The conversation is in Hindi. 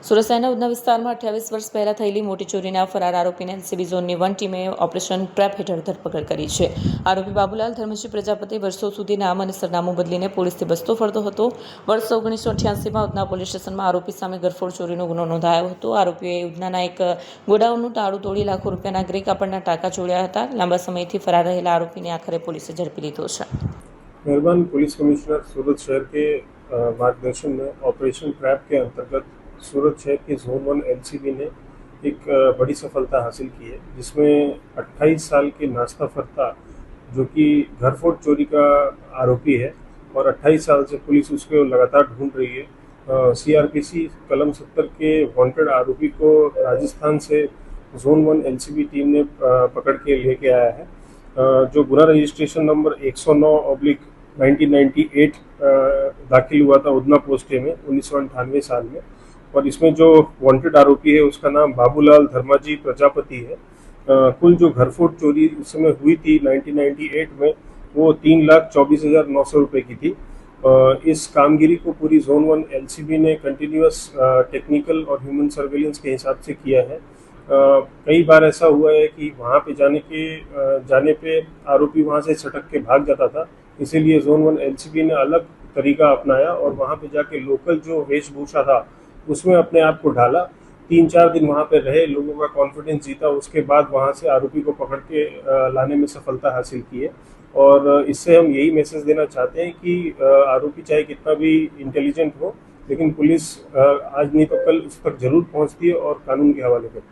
સુરત શહેરના ઉધના વિસ્તારમાં 28 વર્ષ પહેલાં થયેલી મોટી ચોરીના ફરાર આરોપીને એલસીબી ઝોનની 1 ટીમે ઓપરેશન ટ્રેપ હેઠળ ધરપકડ કરી છે. આરોપી બાબુલાલ ધર્મજી પ્રજાપતિ વર્ષો સુધી નામ અને સરનામું બદલીને પોલીસથી બચતો ફરતો હતો. વર્ષ 1988માં ઉધના પોલીસ સ્ટેશનમાં આરોપી સામે ગરફોડ ચોરીનો ગુનો નોંધાયો હતો. આરોપીએ ઉધનાના એક ગોડાઉનનું તાળું તોડી લાખો રૂપિયાના ગ્રે કાપડના ટાંકા ચોર્યા હતા. લાંબા સમયથી ફરાર રહેલા આરોપીને આખરે પોલીસે ઝડપી લીધો છે. मेहरबान पुलिस कमिश्नर सूरत शहर के मार्गदर्शन में ऑपरेशन ट्रैप के अंतर्गत सूरत शहर के जोन 1 एलसीबी ने एक बड़ी सफलता हासिल की है, जिसमें 28 साल के नाश्ता फरता जो कि घरफोड़ चोरी का आरोपी है और 28 साल से पुलिस उसको लगातार ढूंढ रही है. सीआरपीसी कलम 70 के वांटेड आरोपी को राजस्थान से जोन 1 एलसीबी टीम ने पकड़ के लेके आया है. जो गुना रजिस्ट्रेशन नंबर 109/1998 दाखिल हुआ था उधना पोस्टे में 1998 साल में, और इसमें जो वांटेड आरोपी है उसका नाम बाबूलाल धर्माजी प्रजापति है. कुल जो घरफोड़ चोरी उस समय हुई थी 1998 में वो 3,24,900 रुपये की थी. इस कामगिरी को पूरी जोन 1 एलसीबी ने कंटिन्यूअस टेक्निकल और ह्यूमन सर्वेलेंस के हिसाब से किया है. कई बार ऐसा हुआ है कि वहाँ पे जाने पे आरोपी वहाँ से छटक के भाग जाता था, इसीलिए जोन 1 एलसीबी ने अलग तरीका अपनाया और वहाँ पे जाके लोकल जो वेशभूषा था उसमें अपने आप को ढाला. 3-4 दिन वहाँ पे रहे, लोगों का कॉन्फिडेंस जीता, उसके बाद वहाँ से आरोपी को पकड़ के लाने में सफलता हासिल की है. और इससे हम यही मैसेज देना चाहते हैं कि आरोपी चाहे कितना भी इंटेलिजेंट हो, लेकिन पुलिस आज नहीं तो कल उस तक जरूर पहुँचती है और कानून के हवाले करती है.